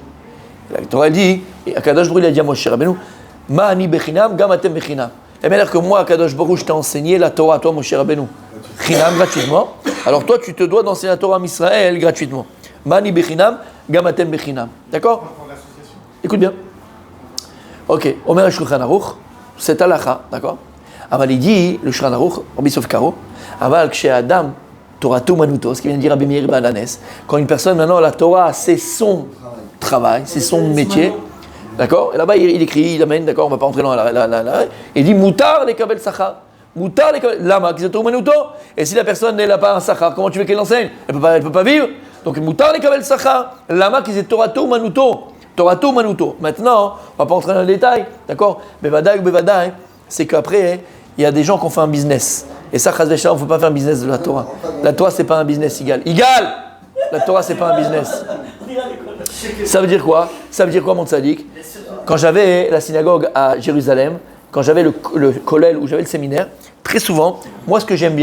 La Torah, elle dit, et Kadosh Baruch Hu, il a dit à Moshe Rabbeinu, Ma ani bechinam, gam atem bechinam. Et bien, dire que moi, Kadosh Baruch Hu, je t'ai enseigné la Torah, toi, Moshe Rabbeinu, chinam, gratuitement. Alors toi, tu te dois d'enseigner la Torah à Israël gratuitement. Mani bechinam, gam atem bechinam. D'accord? Écoute bien. Ok, Omer Shulchan Aruch, c'est halakha, d'accord? Aval il dit, le Shulchan Aruch, Rabbi Sof Karo, Aval kshe Adam, Torato Manuto, ce qui vient de dire Rabbi Meir Baalanes, quand une personne maintenant, la Torah, c'est son travail, c'est son métier, d'accord? Et là-bas, il écrit, il amène, d'accord? On ne va pas entrer dans il dit, Moutar les kabel sachar. Moutar les kabel, lama, qui c'est Torato Manuto. Et si la personne n'a pas un sachar, comment tu veux qu'elle enseigne? Elle ne peut pas vivre. Donc, Moutar les kabel sachar, lama, qui c'est Torato Manuto. Torato Manuto. Maintenant, on ne va pas entrer dans le détail, d'accord? Bevadaï, c'est qu'après, il y a des gens qui ont fait un business. Et ça, chas v'shalom, on ne faut pas faire un business de la Torah. La Torah, ce n'est pas un business égal. La Torah, ce n'est pas un business. Ça veut dire quoi? Mon tzaddik? Quand j'avais la synagogue à Jérusalem, quand j'avais le kollel où j'avais le séminaire, très souvent, moi, ce que j'aime,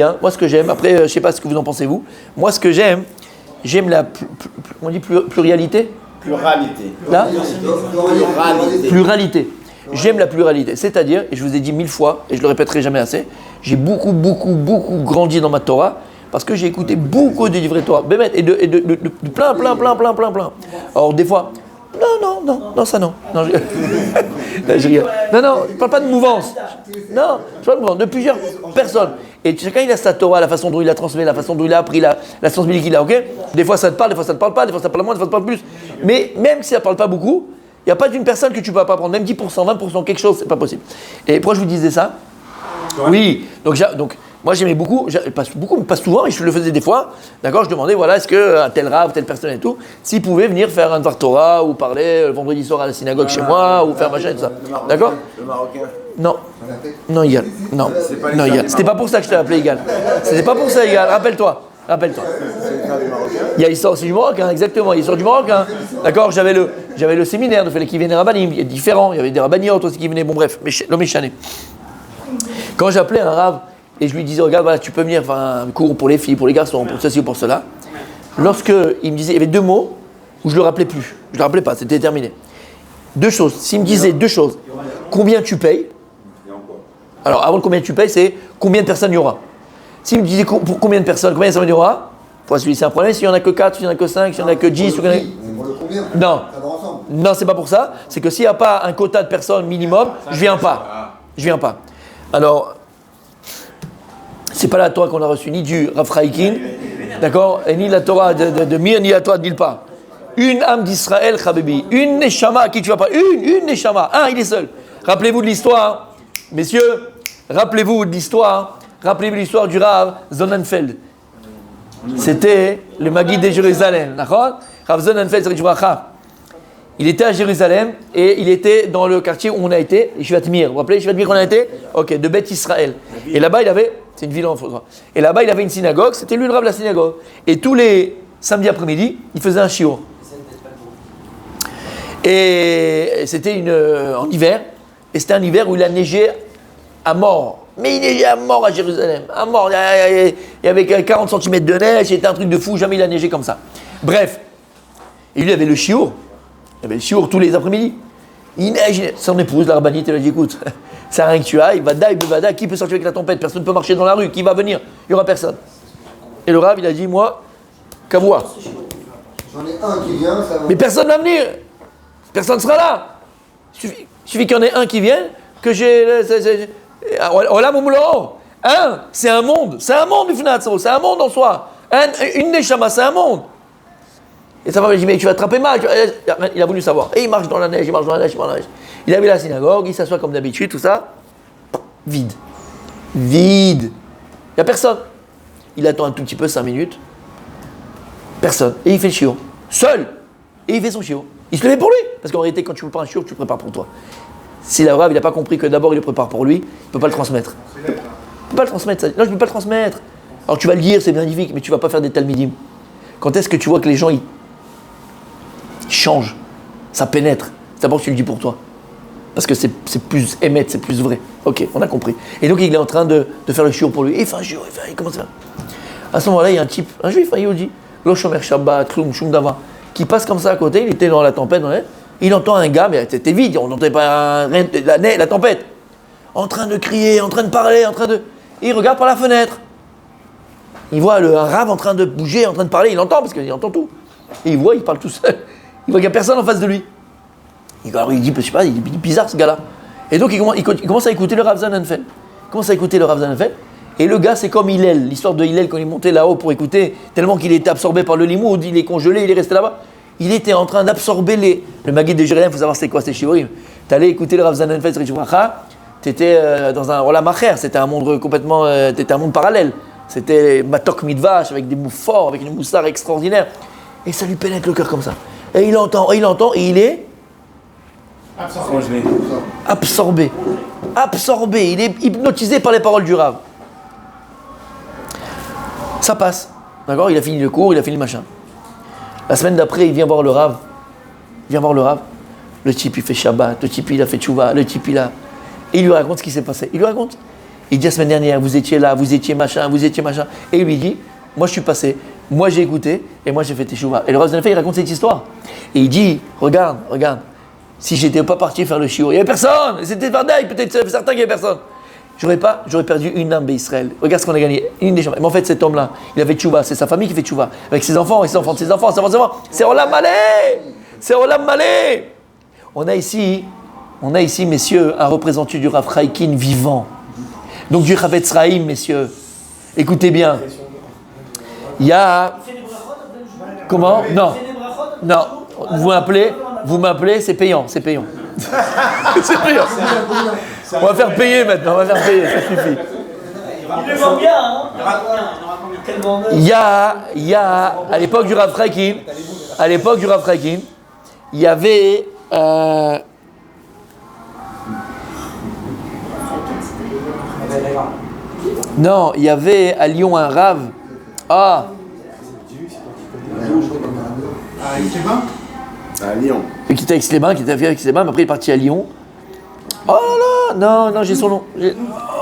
après, je ne sais pas ce que vous en pensez, vous, moi, ce que j'aime la on dit pluralité. Là? Pluralité. J'aime la pluralité. C'est-à-dire, et je vous ai dit 1000 fois, et je le répéterai jamais assez, j'ai beaucoup grandi dans ma Torah, parce que j'ai écouté beaucoup de livrets Torah. Et de plein. Alors, des fois, non, ça non. Non, je rigole. Non, je ne parle pas de mouvance. Non, je parle de mouvance, de plusieurs personnes. Et chacun, il a sa Torah, la façon dont il a transmis, la façon dont il a appris, la sensibilité qu'il a, ok? Des fois, ça te parle, des fois, ça ne te parle pas, des fois, ça te parle moins, des fois, ça te parle plus. Mais même si ça ne parle pas beaucoup, il n'y a pas d'une personne que tu ne vas pas prendre, même 10%, 20%, quelque chose, c'est pas possible. Et pourquoi je vous disais ça? Ouais. Oui, donc moi j'aimais beaucoup, pas souvent, mais je le faisais des fois, d'accord? Je demandais, voilà, est-ce qu'un tel rave, telle personne et tout, s'il pouvait venir faire un Dvar Torah ou parler le vendredi soir à la synagogue chez moi, ou faire machin et tout ça. D'accord? Le Marocain. Non, Igal. Non, Igal. C'était pas pour ça que je t'ai appelé Igal. C'était pas pour ça, Igal. Rappelle-toi. Il sort aussi du Maroc, hein, exactement. Il sort du Maroc, hein. D'accord. J'avais le séminaire de Félix qui venait Rabbanim. Il est différent. Il y avait des Rabbaniotes aussi qui venaient. Bon, bref, l'homme est chané. Quand j'appelais un rave et je lui disais, regarde, voilà, tu peux venir faire un cours pour les filles, pour les garçons, pour ceci ou pour cela. Lorsque il me disait, il y avait 2 mots où je le rappelais plus. Je le rappelais pas. C'était terminé. 2 choses. S'il me disait 2 choses, combien tu payes? Alors, avant de combien tu payes, c'est combien de personnes il y aura. S'il me disait pour combien de personnes, combien ça veut dire aura, c'est un problème. S'il n'y en a que 4, s'il n'y en a que 5, s'il n'y en a que 10, C'est pour le combien? Non. Ça va ensemble. Non, c'est pas pour ça. C'est que s'il n'y a pas un quota de personnes minimum, je viens pas. Je viens pas. Alors, c'est pas la Torah qu'on a reçue, ni du Rav Chaikin, d'accord, et ni la Torah de Mir, ni la Torah de Dilpa. Une âme d'Israël, Chabibi. Une Neshama à qui tu vas pas. Une Neshama. Un, il est seul. Rappelez-vous de l'histoire, messieurs, rappelez-vous de l'histoire. Rappelez-vous l'histoire du Rav Sonnenfeld. C'était le Maguide de Jérusalem, d'accord? Rav Sonnenfeld, il était à Jérusalem et il était dans le quartier où on a été, Yeshivat Mir. Vous vous rappelez Yeshivat Mir qu'on a été? Ok, de Beth Israël. Et là-bas, il avait, c'est une ville en France. Et là-bas, il avait une synagogue, c'était lui le Rav de la synagogue. Et tous les samedis après-midi, il faisait un shiur. Et c'était en hiver, et c'était un hiver où il a neigé à mort. Mais il neigeait à mort à Jérusalem, à mort. Il y avait 40 cm de neige, c'était un truc de fou, jamais il a neigé comme ça. Bref, et lui avait le shiur. Il avait le shiur tous les après-midi. Il neige, son épouse, la rabbinite, elle a dit écoute, c'est rien que tu ailles, vada, qui peut sortir avec la tempête? Personne ne peut marcher dans la rue, qui va venir? Il n'y aura personne. Et le Rav, il a dit moi, Kavoua. J'en ai un qui vient, ça va. Mais personne ne va venir. Personne ne sera là. Il suffit qu'il y en ait un qui vienne, que j'ai. Olam Umlo. C'est un monde. C'est un monde, c'est un monde en soi. Une Neshama, c'est un monde. Et ça va, je dis, mais tu vas attraper mal. Il a voulu savoir. Et il marche dans la neige, il marche dans la neige. Il avait la synagogue, il s'assoit comme d'habitude, tout ça. Vide. Il n'y a personne. Il attend un tout petit peu, 5 minutes. Personne. Et il fait le shiur. Seul. Et il fait son shiur. Il se levait pour lui. Parce qu'en réalité, quand tu prépares un shiur, tu le prépares pour toi. Si la Rav, il n'a pas compris que d'abord il le prépare pour lui, il ne peut pas le transmettre. Il ne peut pas le transmettre. Ça. Non, je ne peux pas le transmettre. Alors tu vas le dire, c'est magnifique, mais tu ne vas pas faire des talmidim. Quand est-ce que tu vois que les gens, ils changent? Ça pénètre. C'est d'abord que tu le dis pour toi. Parce que c'est plus émettre, c'est plus vrai. Ok, on a compris. Et donc il est en train de faire le shiur pour lui. Et il fait un shiur, il commence à faire. À ce moment-là, il y a un type, un juif, un yodi, Lo Shomer Shabbat, Klum, Shum Dava, qui passe comme ça à côté, il était dans la tempête, il entend un gars, mais c'était vide, on n'entendait pas la tempête, en train de crier, en train de parler, Et il regarde par la fenêtre. Il voit un Rav en train de bouger, en train de parler, il entend, parce qu'il entend tout. Et il voit, il parle tout seul. Il voit qu'il n'y a personne en face de lui. Alors il dit, je sais pas, il est bizarre ce gars-là. Et donc il commence à écouter le Rav Sonnenfeld. Et le gars, c'est comme Hillel, l'histoire de Hillel quand il montait là-haut pour écouter, tellement qu'il était absorbé par le limoud, il est congelé, il est resté là-bas. Il était en train d'absorber le Maguide de Jérusalem, il faut savoir c'est quoi, c'est Shiurim. Tu allais écouter le Rav Sonnenfeld, tu étais dans un Olam Acher, c'était un monde complètement, c'était un monde parallèle. C'était Matok Midvash, avec des mots forts, avec une moussard extraordinaire. Et ça lui pénètre le cœur comme ça. Et il entend, et il est absorbé. Il est hypnotisé par les paroles du Rav. Ça passe, d'accord? Il a fini le cours, il a fini le machin. La semaine d'après, il vient voir le Rav. Le type, il fait Shabbat, le type, il a fait Tchouva, le type, il a... Et il lui raconte ce qui s'est passé. Il dit la semaine dernière, vous étiez là, vous étiez machin. Et il lui dit, moi je suis passé, moi j'ai écouté, et moi j'ai fait Tchouva. Et le Rav Sonnenfeld, il raconte cette histoire. Et il dit, regarde, si j'étais pas parti faire le shiur, il n'y avait personne. C'était Vardaï, peut-être certain qu'il n'y avait personne. J'aurais perdu une âme d'Israël. Regarde ce qu'on a gagné. Une des gens. Mais en fait, cet homme-là, il avait tchouva. C'est sa famille qui fait tchouva. Avec ses enfants, et ses enfants de ses enfants, ses enfants. C'est Olam Malé. On a ici, messieurs, un représentant du Rav Chaikin vivant. Donc du Chavetz Chaim, messieurs. Écoutez bien. Il y a... Comment? Non. Vous m'appelez, c'est payant. C'est payant. On va faire payer maintenant, ça suffit. Il le vend bien, hein? Il y a, à l'époque du Rav Chaikin, il y avait... Non, il y avait à Lyon un Rav. À Lyon. Qui était avec Sléman, mais après il est parti à Lyon. Oh là là, non, j'ai son nom. Il y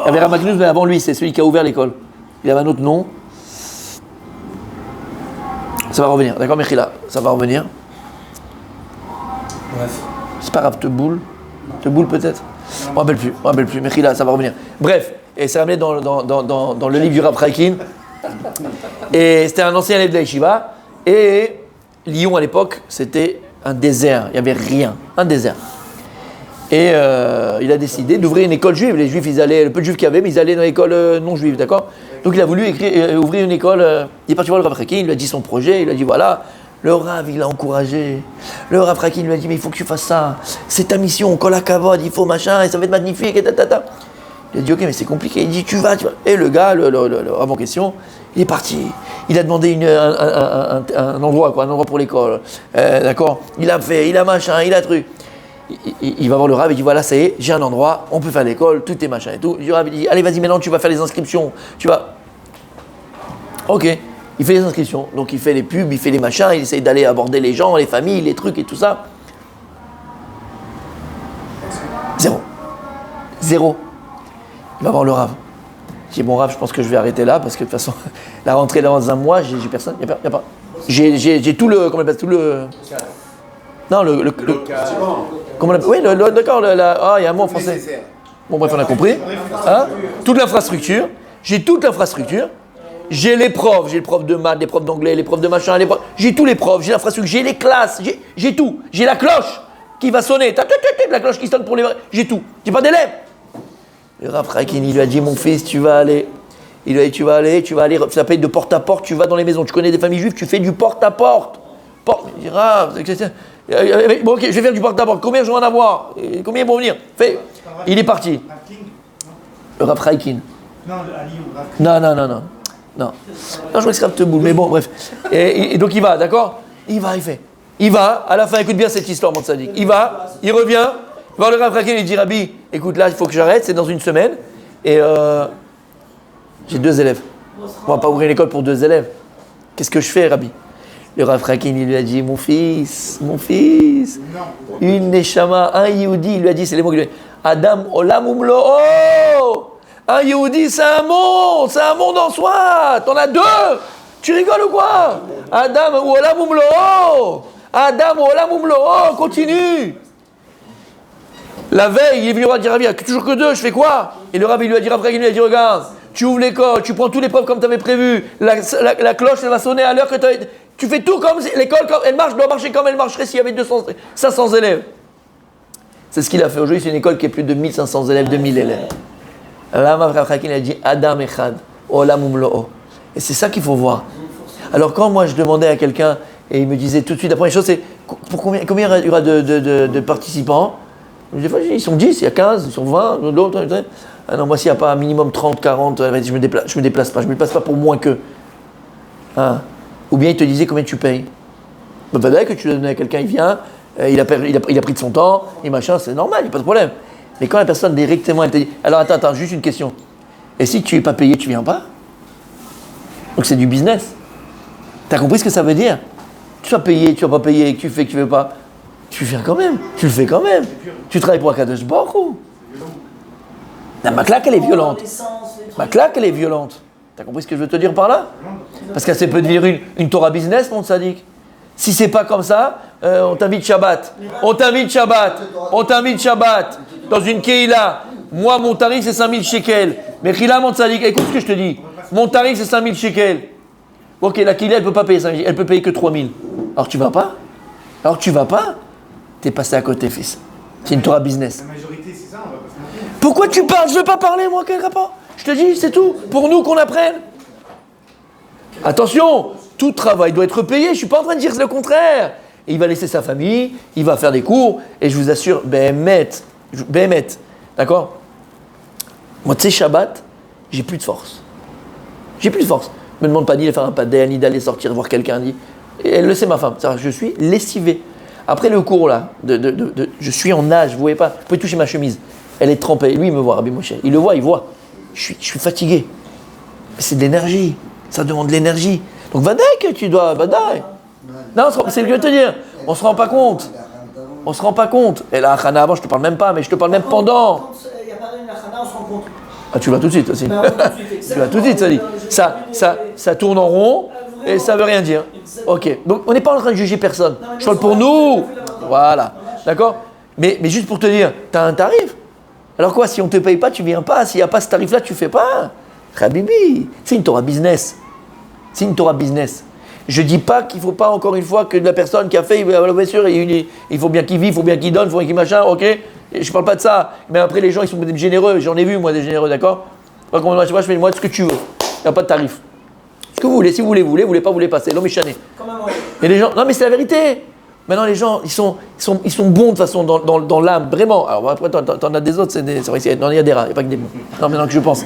avait Ramagnus, mais avant lui, c'est celui qui a ouvert l'école. Il avait un autre nom. Ça va revenir, d'accord, Mechila, ça va revenir. C'est pas grave, Teboul peut-être. On ne rappelle plus, Mechila, ça va revenir. Bref, et c'est ramené dans le livre du Rav Chaikin. Et c'était un ancien élève de la Yeshiva. Et Lyon, à l'époque, c'était un désert. Il n'y avait rien. Un désert. Et il a décidé d'ouvrir une école juive. Les juifs, ils allaient, le peu de juifs qu'il y avait, mais ils allaient dans l'école non juive, d'accord? Donc il a voulu ouvrir une école. Il est parti voir le Rav Chaikin, il lui a dit son projet, il lui a dit voilà. Le Rav, il l'a encouragé. Le Rav Chaikin lui a dit mais il faut que tu fasses ça. C'est ta mission, kol hakavod, il faut machin, et ça va être magnifique, et tatata. Il a dit ok, mais c'est compliqué. Il dit tu vas. Et le gars, le Rav en question, il est parti. Il a demandé un endroit, quoi, un endroit pour l'école. D'accord? Il a fait, il a machin, il a truc. Il va voir le Rav, il dit voilà, ça y est, j'ai un endroit, on peut faire l'école, tout est machin et tout. Le Rav, il dit allez, vas-y, maintenant tu vas faire les inscriptions. Tu vas. Ok, il fait les inscriptions. Donc il fait les pubs, il fait les machins, il essaye d'aller aborder les gens, les familles, les trucs et tout ça. Zéro. Il va voir le Rav. Il dit bon Rav, je pense que je vais arrêter là parce que de toute façon, la rentrée dans un mois, j'ai personne, il n'y a pas. J'ai tout le. Comment on appelle tout le. Non, comment on appelle. Oui, d'accord, il y a un mot en français. Bon, bref, on a compris. Hein? Toute l'infrastructure. J'ai toute l'infrastructure. J'ai les profs de maths, les profs d'anglais, les profs de machin, j'ai tous les profs, j'ai l'infrastructure, j'ai les classes, j'ai tout. J'ai la cloche qui va sonner, la cloche qui sonne pour les. J'ai tout. J'ai pas d'élèves. Le Rav Chaikin, il lui a dit mon fils, tu vas aller. Il lui a dit tu vas aller, ça s'appelle de porte à porte, tu vas dans les maisons. Tu connais des familles juives, tu fais du porte à porte. Il dit Rav, bon, ok, je vais faire du porte-à-porte. Combien je vais en avoir? Combien vont venir? Il est parti. Le Rav Chaikin. Non. Non, je crois que c'est Rav Teboul, mais bon, bref. Et donc il va, d'accord? Il va, à la fin, écoute bien cette histoire, mon tzaddik. Il va, il revient, il va voir le Rav Chaikin, il dit Rabbi, écoute, là, il faut que j'arrête, c'est dans une semaine. Et j'ai 2 élèves. On va pas ouvrir une école pour 2 élèves. Qu'est-ce que je fais, Rabbi? Le Rav Chaikin, il lui a dit, mon fils, une neshama, un Yehudi, il lui a dit, c'est les mots qu'il lui a dit, Adam olam umlo'o. Un Yehudi, c'est un monde en soi. T'en as 2. Tu rigoles ou quoi? Adam olam umlo'o, continue. La veille, il est venu voir dire, Rabbi, il n'y a toujours que 2, je fais quoi? Et le Rabbi lui a dit, Rav Chaikin lui a dit, regarde, tu ouvres l'école, tu prends tous les profs comme tu avais prévu, la cloche, elle va sonner à l'heure que tu as. Tu fais tout comme l'école, elle doit marcher comme elle marcherait s'il y avait 500 élèves. C'est ce qu'il a fait. Aujourd'hui, c'est une école qui a plus de 1500 élèves, 2000 élèves. Là, Rav Chaikin a dit Adam Echad, Olam Umlo'o. Et c'est ça qu'il faut voir. Alors, quand moi je demandais à quelqu'un, et il me disait tout de suite, la première chose, c'est pour combien il y aura de participants? Des fois, ils sont 10, il y a 15, ils sont 20, d'autres. Ah non, moi, s'il n'y a pas un minimum 30, 40, je me déplace pas. Je me déplace pas pour moins que. Hein? Ou bien il te disait combien tu payes. Bah, dès que tu le donnes à quelqu'un, il vient, il a pris de son temps, et machin, c'est normal, il n'y a pas de problème. Mais quand la personne directement, elle te dit, alors attends, juste une question. Et si tu n'es pas payé, tu viens pas? Donc c'est du business. Tu as compris ce que ça veut dire? Tu sois payé, tu ne vas pas payer, que tu fais, que tu ne veux pas, tu viens quand même, tu le fais quand même. Tu travailles pour Akadosh Baruch Hu. Ma claque, elle est violente. Ma claque, elle est violente. T'as compris ce que je veux te dire par là? Parce qu'elle peut devenir une Torah business, mon tzaddik. Si c'est pas comme ça, on t'invite Shabbat. On t'invite Shabbat dans une Keila. Moi, mon tarif, c'est 5000 shekels. Mais Khila, mon tzaddik, écoute ce que je te dis. Mon tarif, c'est 5000 shekels. Ok, la Keila, elle peut pas payer 5000, elle peut payer que 3000. Alors tu vas pas? T'es passé à côté, fils. C'est une Torah business. La majorité, c'est ça, on va pas se mentir. Pourquoi tu parles? Je veux pas parler, moi, quel rapport? Je te dis, c'est tout. Pour nous, qu'on apprenne. Attention, tout travail doit être payé. Je suis pas en train de dire le contraire. Et il va laisser sa famille, il va faire des cours, et je vous assure, Béhémet, d'accord? Moi, tu sais, Shabbat, j'ai plus de force. Je me demande pas ni de faire un padel, ni d'aller sortir voir quelqu'un, ni. Et elle le sait, ma femme. Je suis lessivé. Après le cours là, je suis en nage, vous voyez pas, vous pouvez toucher ma chemise. Elle est trempée. Lui, il me voit, Rabbi Moshe. Il le voit, il voit. Je suis fatigué. C'est de l'énergie. Ça demande de l'énergie. Donc, vadaï que tu dois, vadaï. Non, c'est ce que je veux te dire. On se rend pas compte. Et la Hachana avant, je te parle même pas, mais je te parle même pendant. Quand il n'y a pas une Hachana, on se rend compte. Ah, tu vas tout de suite aussi. Tu vas tout de suite, ça dit. Ça tourne en rond et ça veut rien dire. Ok. Donc, on n'est pas en train de juger personne. Je parle pour nous. Voilà. D'accord? Mais juste pour te dire, tu as un tarif. Alors quoi, si on ne te paye pas, tu viens pas. S'il n'y a pas ce tarif-là, tu fais pas. Habibi, c'est une Torah business. C'est une Torah business. Je ne dis pas qu'il ne faut pas, encore une fois, que la personne qui a fait, bien sûr, il faut bien qu'il vive, il faut bien qu'il donne, il faut bien qu'il machin, ok. Je ne parle pas de ça. Mais après, les gens, ils sont généreux. J'en ai vu, moi, des généreux, d'accord. Moi, je fais moi ce que tu veux. Il n'y a pas de tarif. Ce que vous voulez, si vous voulez pas, vous voulez passer. L'homme est chané. Et les gens, non, mais c'est la vérité. Maintenant, les gens, ils sont bons de toute façon dans l'âme, vraiment. Alors après, t'en as des autres, c'est vrai, non, il y a des rats, il n'y a pas que des bons. Non, maintenant que je pense.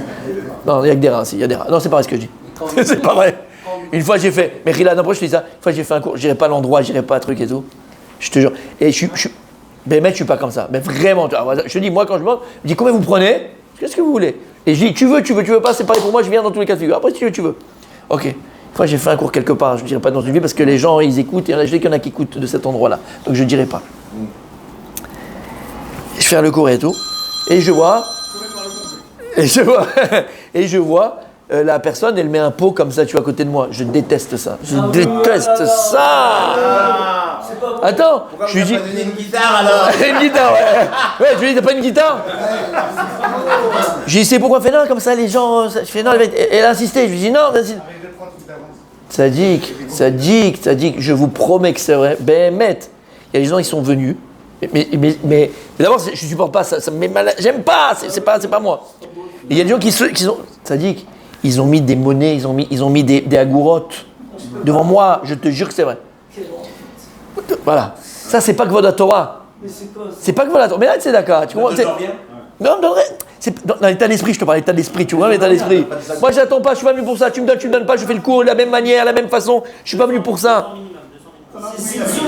Non, il y a que des rats, si, il y a des rats. Non, c'est pas vrai ce que je dis. C'est pas vrai. Une fois, j'ai fait, mais Rila, n'importe je te dis ça. Une fois, j'ai fait un cours, j'irai pas à l'endroit, j'irai pas à truc et tout. Je te jure. Et ben, mec, je suis pas comme ça. Mais vraiment, je te dis, moi, quand je monte, je dis, combien vous prenez? Qu'est-ce que vous voulez? Et je dis, tu veux pas, c'est pareil pour moi, je viens dans tous les cas de figure. Après, si tu veux. Ok. Une fois, j'ai fait un cours quelque part, je ne dirais pas dans une ville, parce que les gens, ils écoutent, et je sais qu'il y en a qui écoutent de cet endroit-là. Donc, je ne dirais pas. Je fais le cours et tout, et je vois, la personne, elle met un pot comme ça, tu vois, à côté de moi. Je déteste ça. Je déteste ça. Attends, Pourquoi je lui dis. pas donné une guitare alors? Une guitare, ouais. Ouais, je lui dis, t'as pas une guitare? J'ai dit, c'est pourquoi? Elle fait non, comme ça, les gens. Je fais non, elle a insisté. Je lui dis non, vas-y. Sadiq, je vous promets que c'est vrai. Ben, il y a des gens, ils sont venus. Mais d'abord, je ne supporte pas ça. J'aime pas, c'est pas moi. Et il y a des gens qui sont. Sadiq, ils ont mis des monnaies, ils ont mis des agourottes devant moi. Je te jure que c'est vrai. Voilà. Ça, c'est pas que Kvod Torah. C'est pas que Kvod Torah. Mais là, c'est d'accord. Tu comprends? Non, dans l'état d'esprit, je te parle d'état d'esprit, tu vois, l'état d'esprit. Moi, j'attends pas, je suis pas venu pour ça. Tu me donnes pas, je fais le cours de la même manière, de la même façon. Je suis pas venu pour ça.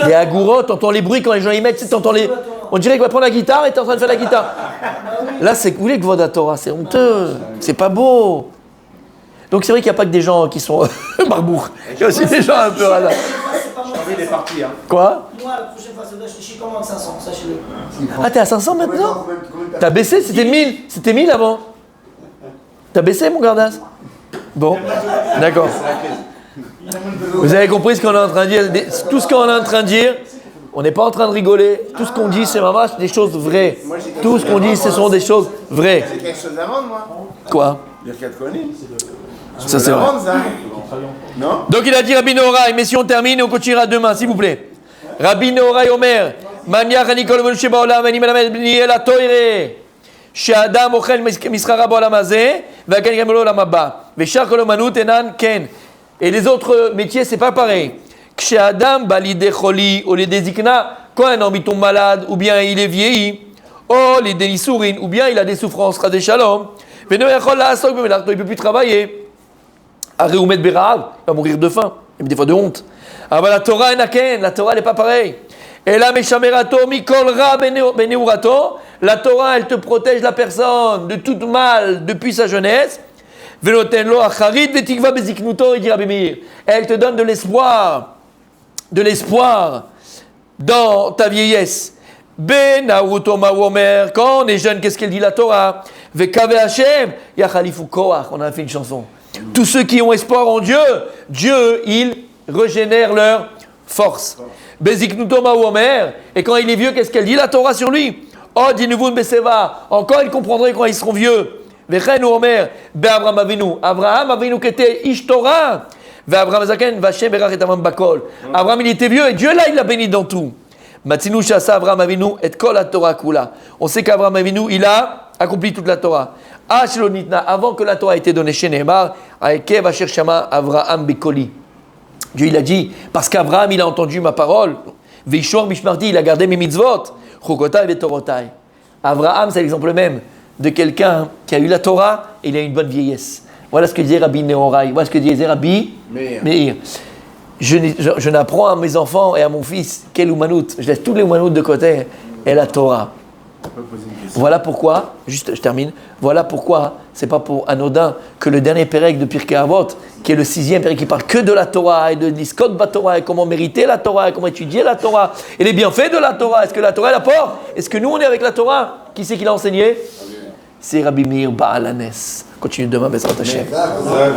Les agourottes, t'entends les bruits quand les gens y mettent, t'entends les. On dirait qu'il va prendre la guitare et t'es en train de faire la guitare. Là, c'est vous voulez que Kvod Torah, c'est honteux, c'est pas beau. Donc c'est vrai qu'il n'y a pas que des gens qui sont barbours. Il y a aussi des gens un peu radars. Il est parti, hein. Quoi? Moi, la prochaine fois, je suis commande 500, sachez-le. Ah, t'es à 500 maintenant? T'as baissé? C'était 1000. C'était 1000 avant. T'as baissé, mon gardas? Bon, d'accord. Vous avez compris ce qu'on est en train de dire? Tout ce qu'on est en train de dire, on n'est pas en train de rigoler. Tout ce qu'on dit, c'est vraiment des choses vraies. Tout ce qu'on dit, ce sont des choses vraies. J'ai quelque chose à vendre, moi. Quoi? Birkat Kohanim. Ça, c'est vrai. Non? Donc il a dit Rabbi Noraï, mais si on termine, on continuera demain, s'il vous plaît. Rabbi Noraï Omer, Maniach Anikol Moshe Baolam, Ani Melamed Bni El HaToire, She'adam Ochel Misrara Baolam Hazeh, Ve'aken Gamel Olam Haba, Ve'shar Kol Omanut Enan Ken. Et les autres métiers, c'est pas pareil. She'adam Balide Choli, ou les Zikna, quand un homme tombe malade, ou bien il est vieilli, ou les Nisourin, ou bien il a des souffrances, Radé Shalom, Ve'no Yachol La'asok Bemelachto, il ne peut plus travailler. Aréoumet Berav, il va mourir de faim, et des fois de honte. Ah bah la Torah la Torah n'est pas pareille. Et là, Meshamerato, Mikol Ra Beneurato, la Torah elle te protège la personne de tout mal depuis sa jeunesse. Velotenlo Acharit Vetikva Beziknuto, il dit Rabbi Meir. Elle te donne de l'espoir dans ta vieillesse. Benaruto Mawomer, quand on est jeune, qu'est-ce qu'elle dit la Torah? Vekave Hashem, Yachalifu Koach, on a fait une chanson. Tous ceux qui ont espoir en Dieu, il régénère leur force. Beziknuto Mawomer, et quand il est vieux, qu'est-ce qu'elle dit la Torah sur lui? Oh, Dinuvun Beseva, encore ils comprendraient quand ils seront vieux. Vechen Omer, Abraham Avinu qui était Ish Torah, Abraham Zaken, Vashem Berach et Avam Bakol. Abraham il était vieux et Dieu là il l'a béni dans tout. Matzinu Shasa Abraham Avinu et Kol la Torah Kula. On sait qu'Abraham Avinu il a accompli toute la Torah. Ashlonitna, avant que la Torah ait été donnée chez Nehemar, Aekev Asher Shama Avraham Bekoli. Dieu il a dit, parce qu'Abraham il a entendu ma parole, Veishor Mishmarti, il a gardé mes mitzvot, Chokotai Vetorotai. Abraham c'est l'exemple même de quelqu'un qui a eu la Torah et il a une bonne vieillesse. Voilà ce que disait Rabbi Nehorai, voilà ce que disait Rabbi Meir. Je n'apprends à mes enfants et à mon fils quel Umanout, je laisse tous les Umanout de côté et la Torah. Voilà pourquoi, juste je termine, voilà pourquoi c'est pas pour anodin que le dernier Pérec de Pirkei Avot, qui est le 6e Pérec qui parle que de la Torah et de l'Iskot Batorah et comment mériter la Torah et comment étudier la Torah et les bienfaits de la Torah, est-ce que la Torah est l'apport? Est-ce que nous on est avec la Torah? Qui c'est qui l'a enseigné? C'est Rabbi Meir Baal Hanes. Continue demain, Bezrat Hashem.